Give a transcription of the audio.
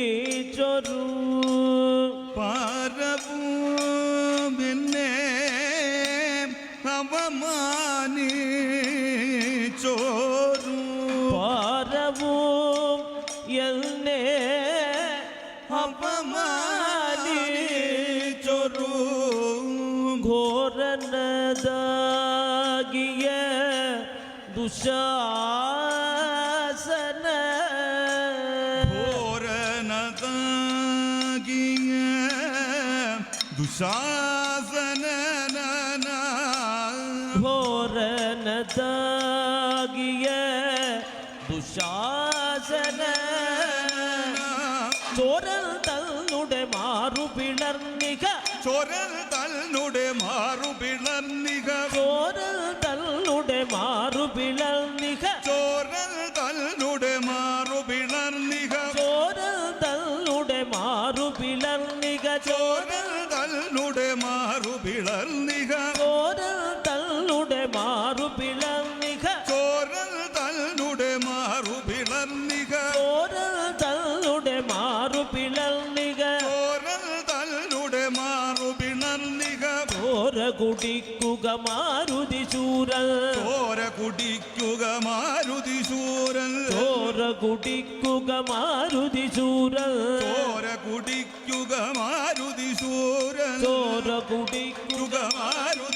അപമാനിച്ചൊരു പാരവും എന്നെ അപമാനിച്ചോരു പാരവും എന്നെ അപമാനിച്ചൊരു ഘോരനദാകിയ ദുശാസന ഘോരനദാകിയ ദുശാസന ഘോരനദാകിയ ദുശാസന ചോരൽ തന്നുടെ മാറു പിളർന്നിക ചോരൽ തന്നുടെ മാറു പിളർന്നിക ചോരൽ തന്നുടെ മാറു പിളർന്നിക ചോരൽ തന്നുടെ മാറു പിളർന്നിക ചോരൽ തന്നുടെ മാറു പിളർന്നിക ചോരൽ തന്നുടെ മാറു പിളർന്നിക ചോരൽ തന്നുടെ മാറു പിളർന്നിക ചോരൽ തന്നുടെ മാറു പിളർന്നിക ചോരൽ തന്നുടെ മാറു പിളർന്നിക ചോരൽ തന്നുടെ മാറു പിളർന്നിക ചോര കുടിക്കുക മാരുതി ശൂരൽ ചോര കുടിക്കുക മാരുതി ശൂരൽ ചോര കുടിക്കുക മാരുതി ശൂരൽ ചോര കുടിക്കുക മാരുതി ശൂരൽ ചോര കുടിക്കുക മാരുതി